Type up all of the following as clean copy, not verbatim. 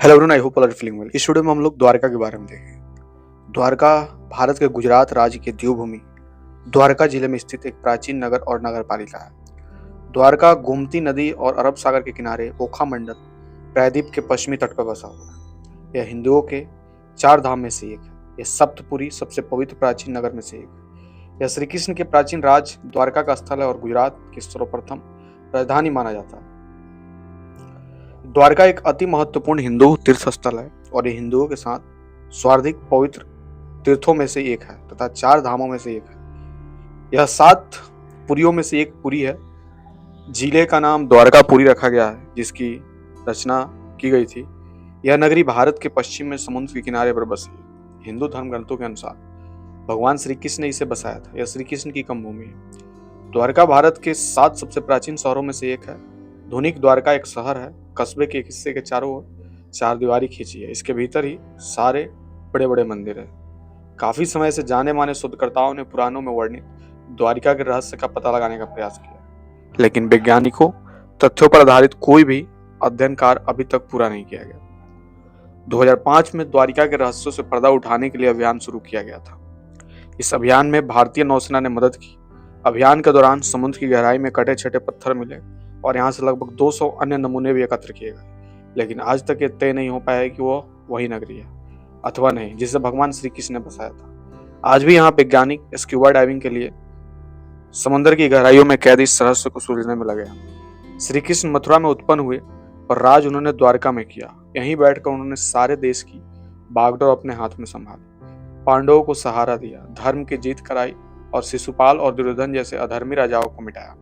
Hello everyone, I hope all are feeling well. इस video में हम लोग द्वारका के बारे में देखेंगे। द्वारका भारत के गुजरात राज्य के देवभूमि द्वारका जिले में स्थित एक प्राचीन नगर और नगर पालिका है। द्वारका गोमती नदी और अरब सागर के किनारे ओखा मंडल प्रायद्वीप के पश्चिमी तट पर बसा हुआ है। यह हिंदुओं के चार धाम में से एक है। यह सप्तपुरी सबसे पवित्र प्राचीन नगर में से एक है। यह श्री कृष्ण के प्राचीन राज द्वारका का स्थल है और गुजरात की सर्वप्रथम राजधानी माना जाता है। द्वारका एक अति महत्वपूर्ण हिंदू तीर्थ स्थल है और ये हिंदुओं के साथ सर्वाधिक पवित्र तीर्थों में से एक है तथा चार धामों में से एक है। यह 7 पुरियों में से एक पुरी है। जिले का नाम द्वारकापुरी रखा गया है, जिसकी रचना की गई थी। यह नगरी भारत के पश्चिम में समुद्र के किनारे पर बसी है। हिंदू धर्म ग्रंथों के अनुसार भगवान श्री कृष्ण ने इसे बसाया था। यह श्री कृष्ण की कर्म भूमि है। द्वारका भारत के 7 सबसे प्राचीन शहरों में से एक है। आधुनिक द्वारका एक शहर है। कस्बे के एक हिस्से के चारों ओर चार दीवारी खींची है। इसके भीतर ही सारे बड़े बड़े मंदिर है। काफी समय से जाने माने शोधकर्ताओं ने पुराणों में वर्णित द्वारिका के रहस्य का पता लगाने का प्रयास किया, लेकिन वैज्ञानिकों तथ्यों पर आधारित कोई भी अध्ययन कार्य अभी तक पूरा नहीं किया गया। 2005 में द्वारिका के रहस्यों से पर्दा उठाने के लिए अभियान शुरू किया गया था। इस अभियान में भारतीय नौसेना ने मदद की। अभियान के दौरान समुद्र की गहराई में कटे छटे पत्थर मिले और यहाँ से लगभग 200 अन्य नमूने भी एकत्र किए गए, लेकिन आज तक ये तय नहीं हो पाया है कि वो वही नगरी है अथवा नहीं जिसे भगवान श्री कृष्ण ने बसाया था। आज भी यहाँ वैज्ञानिक स्क्यूबा डाइविंग के लिए समुद्र की गहराइयों में कैद इस रहस्य को सुलझने में लगे हैं। श्री कृष्ण मथुरा में उत्पन्न हुए और राज उन्होंने द्वारका में किया। यहीं बैठकर उन्होंने सारे देश की बागडोर अपने हाथ में संभाली, पांडवों को सहारा दिया, धर्म की जीत कराई और शिशुपाल और दुर्योधन जैसे अधर्मी राजाओं को मिटाया।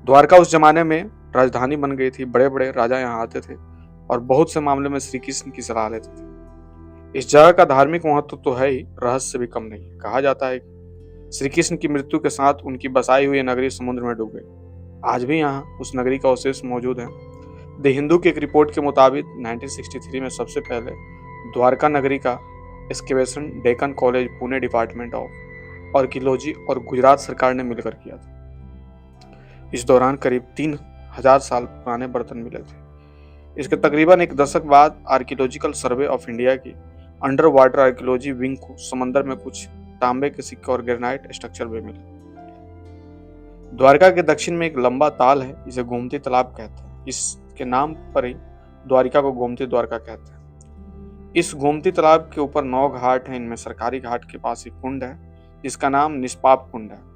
द्वारका उस जमाने में राजधानी बन गई थी। बड़े बड़े राजा यहाँ आते थे और बहुत से मामले में श्री कृष्ण की सलाह लेते थे। इस जगह का धार्मिक महत्व तो है ही, रहस्य भी कम नहीं है। कहा जाता है कि श्री कृष्ण की मृत्यु के साथ उनकी बसाई हुई नगरी समुद्र में डूब गई। आज भी यहाँ उस नगरी का अवशेष मौजूद है। द हिंदू की एक रिपोर्ट के मुताबिक 1963 में सबसे पहले द्वारका नगरी का excavation Deccan college, Pune department of archaeology और गुजरात सरकार ने मिलकर किया था। इस दौरान करीब 3000 साल पुराने बर्तन मिले थे। इसके तकरीबन एक दशक बाद आर्कियोलॉजिकल सर्वे ऑफ इंडिया की अंडर वाटर आर्कियोलॉजी विंग को समंदर में कुछ तांबे के सिक्के और ग्रेनाइट स्ट्रक्चर भी मिले। द्वारका के दक्षिण में एक लंबा ताल है, इसे गोमती तालाब कहते हैं। इसके नाम पर ही द्वारिका को गोमती द्वारका कहते हैं। इस गोमती तालाब के ऊपर 9 घाट हैं। इनमें सरकारी घाट के पास एक कुंड है जिसका नाम निष्पाप कुंड है।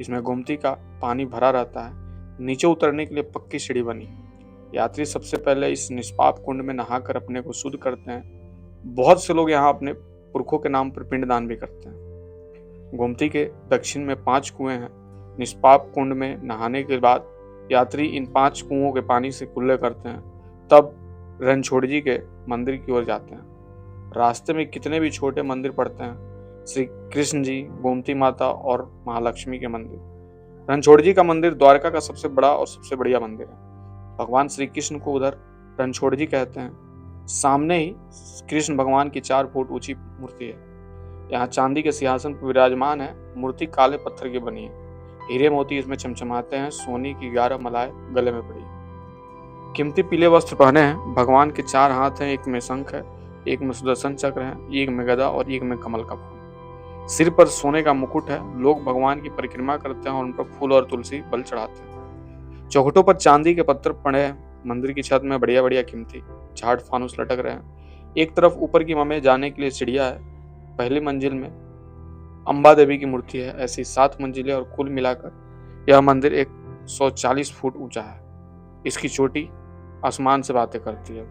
इसमें गोमती का पानी भरा रहता है। नीचे उतरने के लिए पक्की सीढ़ी बनी है। यात्री सबसे पहले इस निष्पाप कुंड में नहाकर अपने को शुद्ध करते हैं। बहुत से लोग यहाँ अपने पुरखों के नाम पर पिंडदान भी करते हैं। गोमती के दक्षिण में 5 कुएं हैं। निष्पाप कुंड में नहाने के बाद यात्री इन 5 कुओं के पानी से कुल्ले करते हैं, तब रणछोड़ जी के मंदिर की ओर जाते हैं। रास्ते में कितने भी छोटे मंदिर पड़ते हैं, श्री कृष्ण जी, गोमती माता और महालक्ष्मी के मंदिर। रणछोड़ जी का मंदिर द्वारका का सबसे बड़ा और सबसे बढ़िया मंदिर है। भगवान श्री कृष्ण को उधर रणछोड़ जी कहते हैं। सामने ही कृष्ण भगवान की 4 फुट ऊंची मूर्ति है। यहाँ चांदी के सिंहासन पर विराजमान है। मूर्ति काले पत्थर की बनी है। हीरे मोती इसमें चमचमाते हैं। सोने की 11 मालाएं गले में पड़ी है। कीमती पीले वस्त्र पहने हैं। भगवान के 4 हाथ हैं। एक में शंख है, एक में सुदर्शन चक्र है, एक में गदा और एक में कमल का फूल। सिर पर सोने का मुकुट है। लोग भगवान की परिक्रमा करते हैं और उन पर फूल और तुलसी बल चढ़ाते हैं। चौखटों पर चांदी के पत्थर पड़े हैं। मंदिर की छत में बढ़िया बढ़िया कीमती झाड़ फानुस लटक रहे हैं। एक तरफ ऊपर की में जाने के लिए सीढ़ियां है। पहली मंजिल में अम्बा देवी की मूर्ति है। ऐसी 7 मंजिलें और कुल मिलाकर यह मंदिर 140 फुट ऊंचा है। इसकी चोटी आसमान से बातें करती है।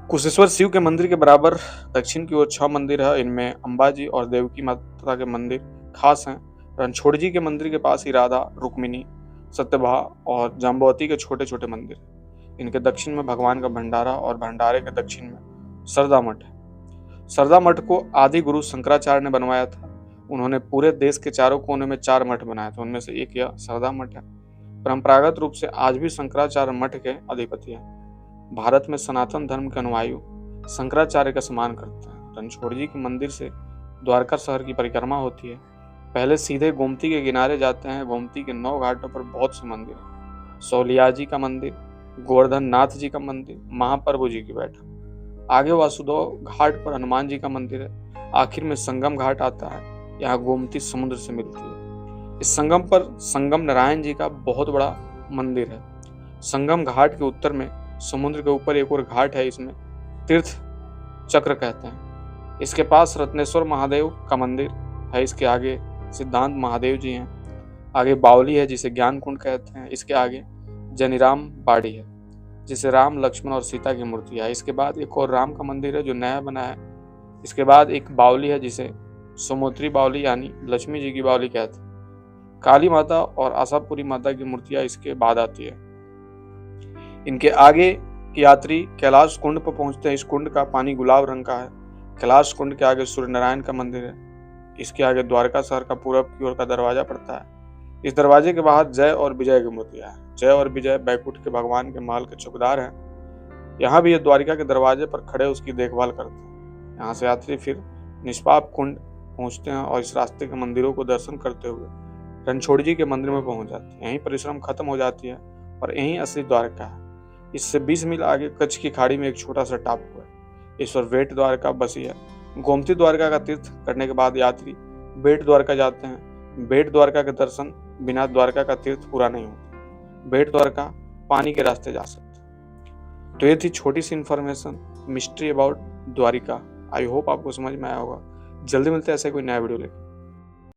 कुशेश्वर शिव के मंदिर के बराबर दक्षिण की ओर 6 मंदिर है। इनमें अंबाजी और देवकी माता के मंदिर खास हैं। रणछोड़ जी के मंदिर के पास ही राधा, रुक्मिणी, सत्यभा और जाम्बवती के छोटे छोटे मंदिर। इनके दक्षिण में भगवान का भंडारा और भंडारे के दक्षिण में सरदा मठ है। सरदा मठ को आदि गुरु शंकराचार्य ने बनवाया था। उन्होंने पूरे देश के चारों कोने में 4 मठ बनाए थे। उनमें से एक यह सरदा मठ है। परंपरागत रूप से आज भी शंकराचार्य मठ के अधिपति हैं। भारत में सनातन धर्म के अनुयायी शंकराचार्य का सम्मान करते हैं। रणछोड़ जी के मंदिर से द्वारका शहर की परिक्रमा होती है। पहले सीधे गोमती के किनारे जाते हैं। गोमती के 9 घाटों पर बहुत से मंदिर हैं। सौलिया जी का मंदिर, गोवर्धन नाथ जी का मंदिर, महाप्रभु जी की बैठक। आगे वासुदेव घाट पर हनुमान जी का मंदिर है। आखिर में संगम घाट आता है, यहाँ गोमती समुद्र से मिलती है। इस संगम पर संगम नारायण जी का बहुत बड़ा मंदिर है। संगम घाट के उत्तर में समुद्र के ऊपर एक और घाट है, इसमें तीर्थ चक्र कहते हैं। इसके पास रत्नेश्वर महादेव का मंदिर है। इसके आगे सिद्धांत महादेव जी हैं। आगे बावली है जिसे ज्ञान कुंड कहते हैं। इसके आगे जनिराम बाड़ी है जिसे राम लक्ष्मण और सीता की मूर्ति है। इसके बाद एक और राम का मंदिर है जो नया बना है। इसके बाद एक बावली है जिसे सोमोत्री बावली यानी लक्ष्मी जी की बावली कहते हैं। काली माता और आशापुरी माता की मूर्तियां इसके बाद आती है। इनके आगे यात्री कैलाश कुंड पर पहुंचते हैं। इस कुंड का पानी गुलाब रंग का है। कैलाश कुंड के आगे सूर्य नारायण का मंदिर है। इसके आगे द्वारका शहर का पूरब की ओर का दरवाजा पड़ता है। इस दरवाजे के बाहर जय और विजय की मूर्तियां हैं। जय और विजय बैकुंठ के भगवान के महल के चौकीदार हैं। यहाँ भी ये द्वारिका के दरवाजे पर खड़े उसकी देखभाल करते हैं। यहाँ से यात्री फिर निष्पाप कुंड पहुंचते हैं और इस रास्ते के मंदिरों को दर्शन करते हुए रणछोड़ जी के मंदिर में पहुंच जाते हैं। यहीं परिश्रम खत्म हो जाती है और यहीं असली द्वारका है। इससे 20 मील आगे कच्छ की खाड़ी में एक छोटा सा टापू है। इस पर बेट द्वारका बसी है। गोमती द्वारका का तीर्थ करने के बाद यात्री बेट द्वारका जाते हैं। बेट द्वारका के दर्शन बिना द्वारका का तीर्थ पूरा नहीं होता। बेट द्वारका पानी के रास्ते जा सकते हैं। तो ये थी छोटी सी information, mystery about Dwarka. I hope आपको समझ में आया होगा। जल्दी मिलते हैं ऐसे कोई नया वीडियो लेकर।